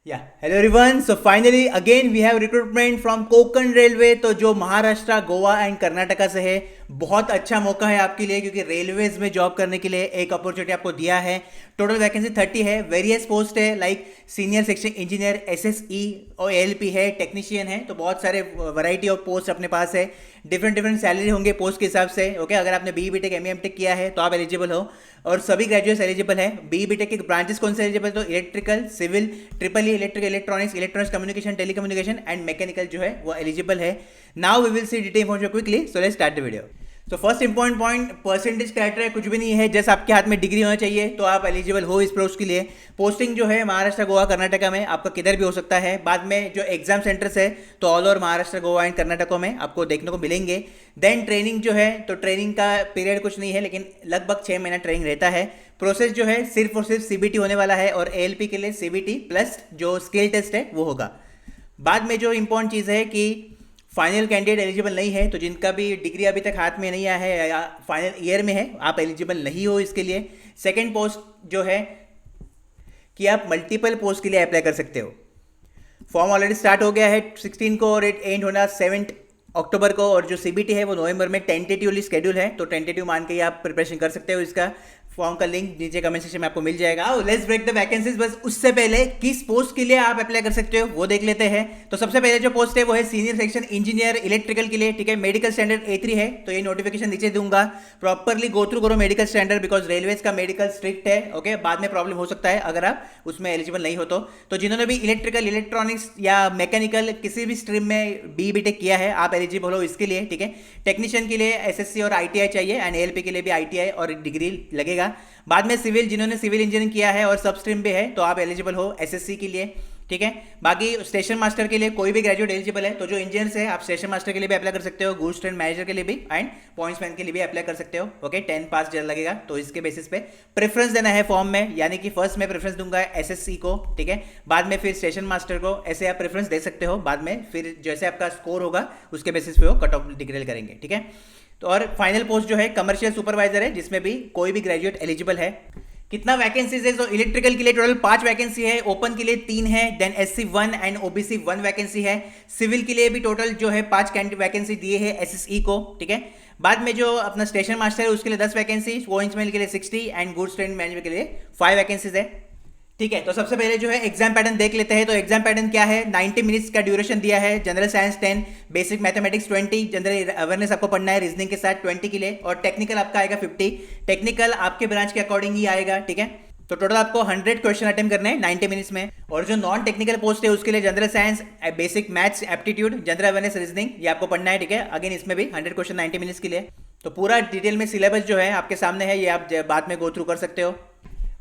या hello everyone, so finally again we have recruitment from Konkan railway. तो जो Maharashtra, Goa and Karnataka से है, बहुत अच्छा मौका है आपके लिए क्योंकि रेलवेज में जॉब करने के लिए एक अपॉर्चुनिटी आपको दिया है। टोटल वैकेंसी 30 है, वेरियस पोस्ट है like senior section engineer, SSE और एएलपी है, टेक्नीशियन है। तो बहुत सारे वैरायटी ऑफ पोस्ट अपने पास है। डिफरेंट डिफरेंट सैलरी होंगे पोस्ट के हिसाब से। ओके, अगर आपने बी टेक एम टेक किया है तो आप एलिजिबल हो और सभी ग्रेजुएट्स एलिजिबल है। बी टेक के ब्रांचेस कौन से एलिजिबल? तो electrical, civil, triple E, electrical, electronics communication, telecommunication and mechanical जो है वो एलिजिबल है। Now we will see detail information quickly, so let's start the video. तो first important point, percentage criteria कुछ भी नहीं है, जस्ट आपके हाथ में डिग्री होना चाहिए तो आप एलिजिबल हो इस पोस्ट के लिए। पोस्टिंग जो है महाराष्ट्र, गोवा, कर्नाटका में आपका किधर भी हो सकता है। बाद में जो एग्जाम सेंटर्स है तो all over Maharashtra, Goa and Karnataka में आपको देखने को मिलेंगे। देन ट्रेनिंग जो है, तो ट्रेनिंग का पीरियड कुछ नहीं है लेकिन लगभग 6 महीना ट्रेनिंग रहता है। प्रोसेस जो है सिर्फ और सिर्फ सीबीटी होने वाला है और एएलपी के लिए सीबीटी प्लस जो स्किल टेस्ट है वो होगा। बाद में जो इंपॉर्टेंट चीज़ है कि फाइनल कैंडिडेट एलिजिबल नहीं है, तो जिनका भी डिग्री अभी तक हाथ में नहीं आया है या फाइनल ईयर में है, आप एलिजिबल नहीं हो इसके लिए। सेकंड पोस्ट जो है कि आप मल्टीपल पोस्ट के लिए अप्लाई कर सकते हो। फॉर्म ऑलरेडी स्टार्ट हो गया है 16 को और एंड होना 7 अक्टूबर को। और जो सीबीटी है वो नवंबर में टेंटेटिवली शेड्यूल है, तो टेंटेटिव मान के ही आप प्रिपरेशन कर सकते हो। इसका फॉर्म का लिंक नीचे कमेंट सेक्शन में आपको मिल जाएगा। Let's break the vacancies. बस उससे पहले किस पोस्ट के लिए आप अप्लाई कर सकते हो वो देख लेते हैं। तो सबसे पहले जो पोस्ट है वो है सीनियर सेक्शन इंजीनियर इलेक्ट्रिकल के लिए। ठीक है, मेडिकल स्टैंडर्ड A3 है, तो ये नोटिफिकेशन नीचे दूंगा। प्रॉपरली गो थ्रू करो मेडिकल स्टैंडर्ड, बिकॉज रेलवेज का मेडिकल स्ट्रिक्ट है। ओके, बाद में प्रॉब्लम हो सकता है अगर आप उसमें एलिजिबल नहीं हो तो जिन्होंने भी इलेक्ट्रिकल, इलेक्ट्रॉनिक्स या मैकेनिकल किसी भी स्ट्रीम में बी टेक किया है आप एलिजिबल हो इसके लिए। ठीक है, टेक्नीशियन के लिए एसएससी और आईटीआई चाहिए एंड एएलपी के लिए भी आईटीआई और डिग्री लगेगा। बाद में सिविल, जिन्होंने सिविल इंजीनियरिंग किया है और सब स्ट्रीम भी है तो आप एलिजिबल हो एसएससी के लिए। ठीक है, बाकी स्टेशन मास्टर के लिए कोई भी ग्रेजुएट एलिजिबल है, तो जो इंजीनियर्स है आप स्टेशन मास्टर के लिए भी अप्लाई कर सकते हो, गुड्स ट्रेन मैनेजर के लिए भी एंड पॉइंट्समैन के लिए भी अप्लाई कर सकते हो। ओके, 10 पास जल लगेगा, तो इसके बेसिस पे प्रेफरेंस देना है फॉर्म में, यानी कि फर्स्ट में प्रेफरेंस दूंगा एसएससी को। ठीक है, बाद में फिर स्टेशन मास्टर को, ऐसे आप प्रेफरेंस दे सकते हो। बाद में फिर जैसे आपका स्कोर होगा उसके बेसिस पे वो कट ऑफ डिक्लेयर करेंगे। ठीक है, तो और फाइनल पोस्ट जो है कमर्शियल सुपरवाइजर है, जिसमें भी कोई भी ग्रेजुएट एलिजिबल है। कितना वैकेंसीज है? तो इलेक्ट्रिकल के लिए टोटल 5 वैकेंसी है, ओपन के लिए 3 है, then SC 1 and OBC 1 vacancy है। सिविल के लिए भी टोटल जो है 5 वैकेंसी दिए है एसएसई को। ठीक है, बाद में जो अपना स्टेशन मास्टर है उसके लिए 10 वैकेंसी, पॉइंट्समैन के लिए 60 एंड गुड्स ट्रेन मैनेजर के लिए 5 वैकेंसीज है। ठीक है, तो सबसे पहले जो है एग्जाम पैटर्न देख लेते हैं। तो एग्जाम पैटर्न क्या है? 90 मिनट्स का ड्यूरेशन दिया है। General science 10, basic mathematics 20, general awareness आपको पढ़ना है रीजनिंग के साथ 20 के लिए, और टेक्निकल आपका आएगा 50। टेक्निकल आपके ब्रांच के अकॉर्डिंग ही आएगा। ठीक है, तो टोटल आपको 100 क्वेश्चन अटेम्प्ट करने हैं 90 मिनट्स में। और जो नॉन टेक्निकल पोस्ट है उसके लिए general science, basic maths, aptitude, general awareness, reasoning, ये आपको पढ़ना है। ठीक है, अगेन इसमें भी 100 क्वेश्चन 90 मिनट्स के लिए। तो पूरा डिटेल में सिलेबस जो है आपके सामने है, ये आप बाद में गो थ्रू कर सकते हो।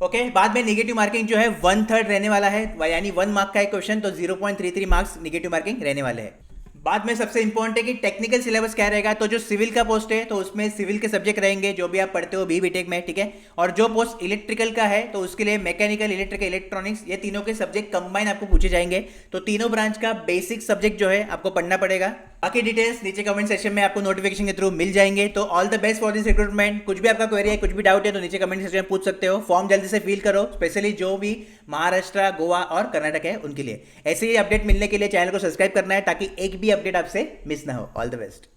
ओके, बाद में नेगेटिव मार्किंग जो है 1/3 रहने वाला है, यानी 1 मार्क का एक क्वेश्चन, तो 0.33 मार्क्स नेगेटिव मार्किंग रहने वाले हैं। बाद में सबसे इंपॉर्टेंट है कि टेक्निकल सिलेबस क्या रहेगा। तो जो सिविल का पोस्ट है तो उसमें सिविल के सब्जेक्ट रहेंगे जो भी आप पढ़ते हो बी टेक में। ठीक है, और जो पोस्ट इलेक्ट्रिकल का है तो उसके लिए मैकेनिकल, इलेक्ट्रिकल, इलेक्ट्रॉनिक्स, ये तीनों के सब्जेक्ट कंबाइन आपको पूछे जाएंगे। तो तीनों ब्रांच का बेसिक सब्जेक्ट जो है आपको पढ़ना पड़ेगा। बाकी डिटेल्स नीचे कमेंट सेक्शन में आपको नोटिफिकेशन के थ्रू मिल जाएंगे। तो all the best for this recruitment. कुछ भी आपका क्वेरी है, कुछ भी डाउट है तो नीचे कमेंट सेक्शन में पूछ सकते हो। फॉर्म जल्दी से फिल करो, स्पेशली जो भी महाराष्ट्र, गोवा और कर्नाटक है उनके लिए। ऐसे ही अपडेट मिलने के लिए चैनल को सब्सक्राइब करना है ताकि एक भी अपडेट आपसे मिस ना हो। All the best.